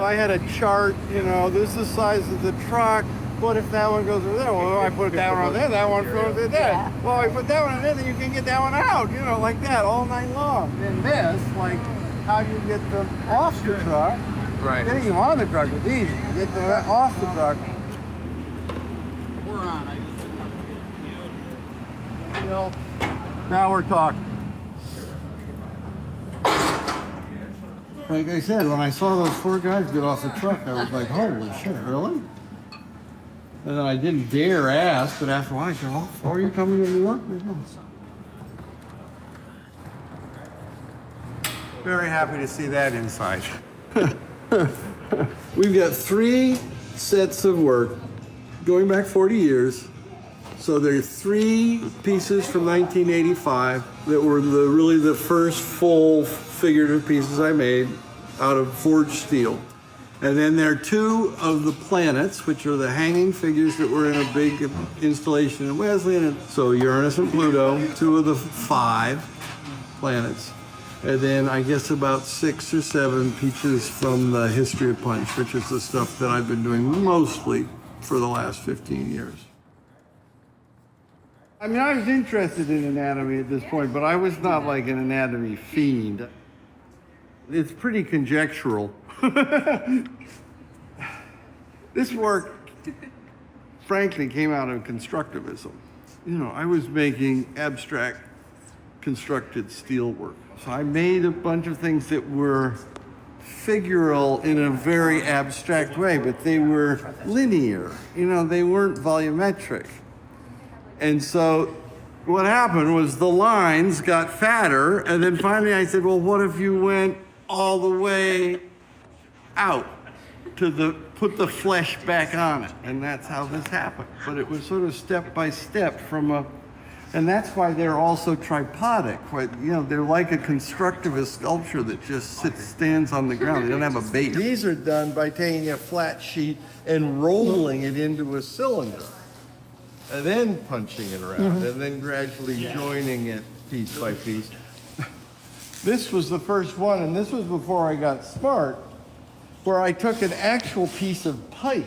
So I had a chart, you know, this is the size of the truck. What if that one goes over there? Well, I put that one on there, that one goes over there. Yeah. Well, I put that one on there, then you can get that one out, you know, like that all night long. And this, like, how do you get them off the truck? Right. Getting them on the truck is easy. You get them off the truck. We're on. You know, now we're talking. Like I said, when I saw those 4 guys get off the truck, I was like, holy shit, really? And then I didn't dare ask, but after a while I said, oh, are you coming to New York? Very happy to see that inside. We've got 3 sets of work going back 40 years. So there are 3 pieces from 1985 that were really the first full figurative pieces I made out of forged steel. And then there are 2 of the planets, which are the hanging figures that were in a big installation in Wesleyan. So Uranus and Pluto, 2 of the 5 planets. And then I guess about 6 or 7 pieces from the history of punch, which is the stuff that I've been doing mostly for the last 15 years. I mean, I was interested in anatomy at this point, but I was not like an anatomy fiend. It's pretty conjectural. This work, frankly, came out of constructivism. You know, I was making abstract constructed steel work. So I made a bunch of things that were figural in a very abstract way, but they were linear. You know, they weren't volumetric. And so what happened was the lines got fatter, and then finally I said, well, what if you went all the way out to put the flesh back on it? And that's how this happened. But it was sort of step by step and that's why they're also tripodic. You know, they're like a constructivist sculpture that just stands on the ground. They don't have a base. These are done by taking a flat sheet and rolling it into a cylinder, and then punching it around, and then gradually joining it piece by piece. This was the first one, and this was before I got smart, where I took an actual piece of pipe,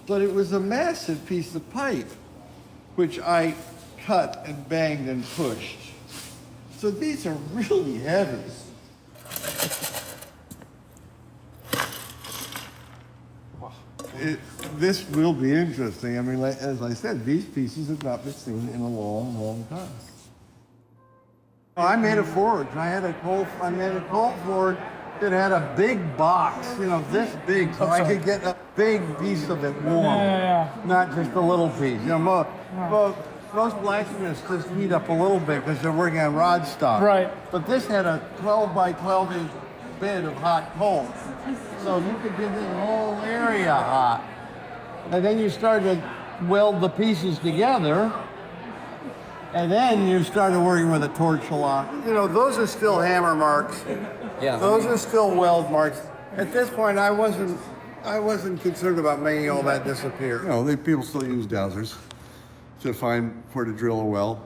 but it was a massive piece of pipe, which I cut and banged and pushed. So these are really heavy. This will be interesting. I mean, as I said, these pieces have not been seen in a long, long time. I made a forge. I made a coal forge that had a big box, you know, this big, so I could get a big piece of it warm, not just a little piece. You know, most blacksmiths just heat up a little bit because they're working on rod stock. Right. But this had a 12 by 12 inch bed of hot coal. So you could get this whole area hot. And then you started to weld the pieces together. And then you started working with a torch a lot. You know, those are still hammer marks. Yeah. Those are still weld marks. At this point, I wasn't concerned about making all that disappear. You know, people still use dowsers to find where to drill a well.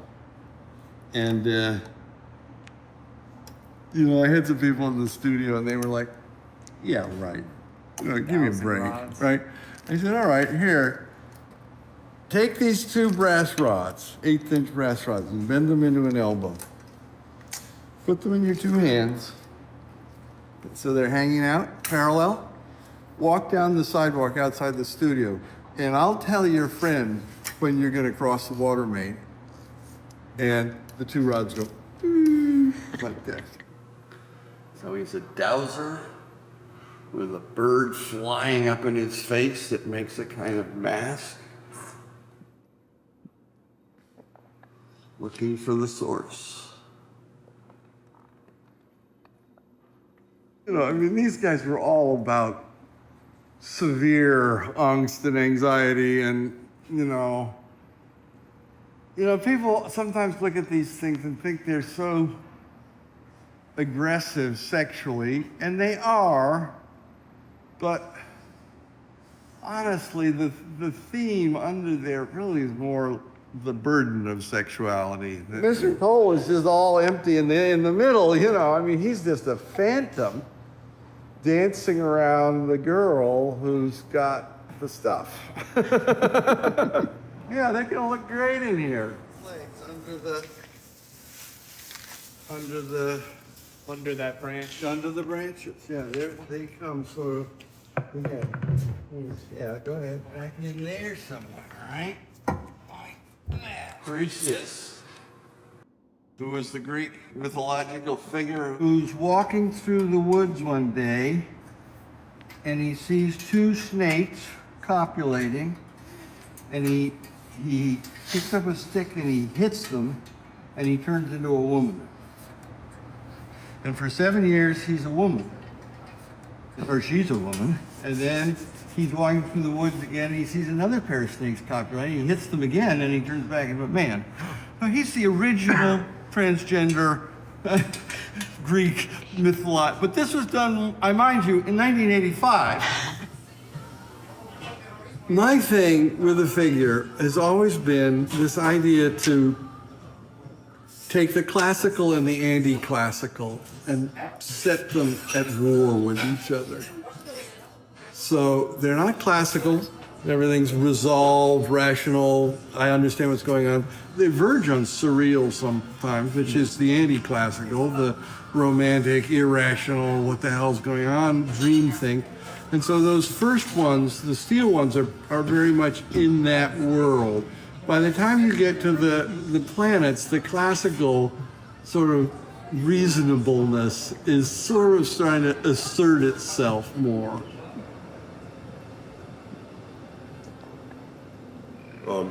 And, you know, I had some people in the studio and they were like, yeah, right. You know, give me a break, right? I said, all right, here, take these 2 brass rods, 1/8 inch brass rods, and bend them into an elbow. Put them in your 2 hands, so they're hanging out parallel. Walk down the sidewalk outside the studio, and I'll tell your friend when you're gonna cross the water main. And the 2 rods go like this. So he's a dowser with a bird flying up in his face that makes a kind of mask. Looking for the source. You know, I mean, these guys were all about severe angst and anxiety, and you know, people sometimes look at these things and think they're so aggressive sexually, and they are, but honestly, the theme under there really is more the burden of sexuality. Mr. Cole is just all empty in the middle, you know. I mean, he's just a phantom. dancing around the girl who's got the stuff. Yeah, they're gonna look great in here. Legs Under that branch. under the branches. Yeah, they come sort of. Yeah, go ahead. Back in there somewhere, right? Like that. Perseus, who was the Greek mythological figure who's walking through the woods one day, and he sees two snakes copulating, and he picks up a stick and he hits them, and he turns into a woman. And for 7 years, he's a woman. Or she's a woman. And then he's walking through the woods again, and he sees another pair of snakes copulating. He hits them again, and he turns back into a man. Now, he's the original transgender Greek mythology. But this was done, I mind you, in 1985. My thing with the figure has always been this idea to take the classical and the anti-classical and set them at war with each other. So they're not classical, everything's resolved, rational, I understand what's going on. They verge on surreal sometimes, which is the anti-classical, the romantic, irrational, what the hell's going on, dream thing. And so those first ones, the steel ones, are very much in that world. By the time you get to the planets, the classical sort of reasonableness is sort of starting to assert itself more.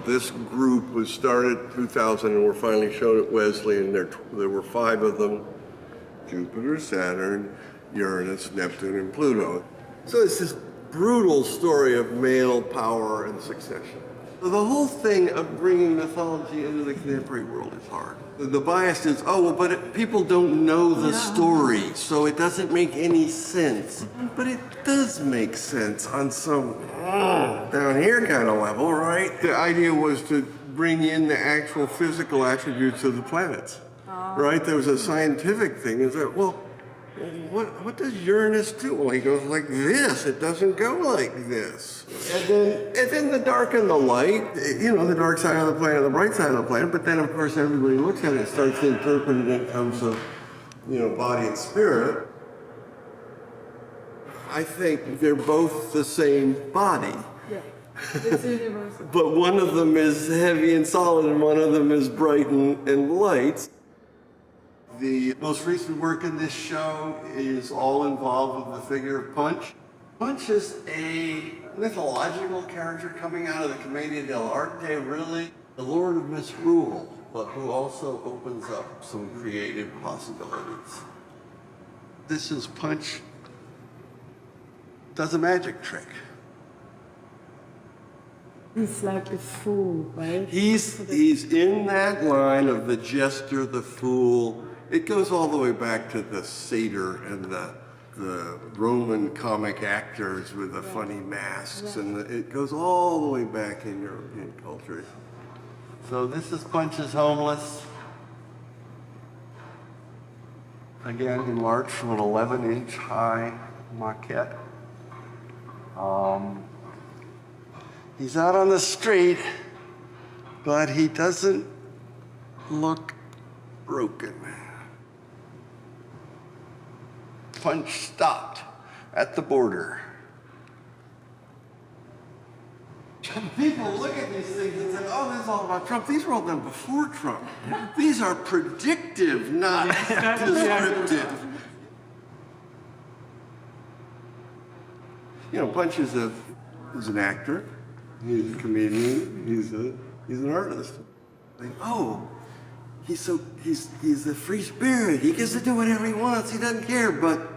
This group was started in 2000 and were finally shown at Wesley, and there were 5 of them: Jupiter, Saturn, Uranus, Neptune, and Pluto. So it's this brutal story of male power and succession. The whole thing of bringing mythology into the contemporary world is hard. The bias is, but people don't know the story, so it doesn't make any sense. But it does make sense on some down here kind of level, right? The idea was to bring in the actual physical attributes of the planets, right? There was a scientific thing. Is that, what does Uranus do? Well, he goes like this. It doesn't go like this. And then the dark and the light, the dark side of the planet, the bright side of the planet. But then, of course, everybody looks at it and starts to interpret it in terms of, body and spirit. I think they're both the same body. Yeah, it's universal. But one of them is heavy and solid, and one of them is bright and light. The most recent work in this show is all involved with the figure of Punch. Punch is a mythological character coming out of the Commedia dell'arte, really, the Lord of Misrule, but who also opens up some creative possibilities. This is Punch does a magic trick. He's like a fool, right? He's in that line of the jester, the fool. It goes all the way back to the satyr and the Roman comic actors with the funny masks, and it goes all the way back in European culture. So this is Punch's Homeless. Again, enlarged from an 11-inch high maquette. He's out on the street, but he doesn't look broken. Punch stopped at the border. People look at these things and say, this is all about Trump. These were all done before Trump. These are predictive, not descriptive. Punch is an actor. He's a comedian. He's an artist. He's the free spirit. He gets to do whatever he wants. He doesn't care. But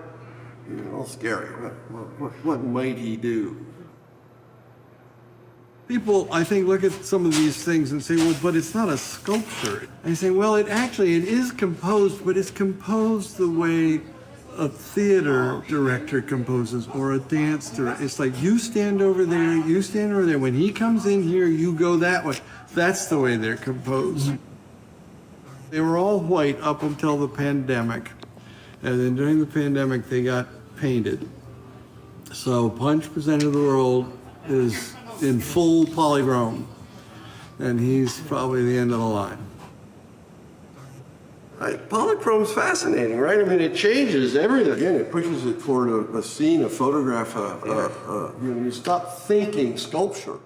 all scary. What might he do? People, I think, look at some of these things and say, but it's not a sculpture. And they say, it is composed, but it's composed the way a theater director composes or a dance director. It's like, you stand over there, you stand over there. When he comes in here, you go that way. That's the way they're composed. They were all white up until the pandemic. And then during the pandemic, they got painted. So Punch presented the world is in full polychrome, and he's probably the end of the line. Polychrome's fascinating, right? I mean, it changes everything. Again, it pushes it toward a scene, a photograph. You stop thinking sculpture.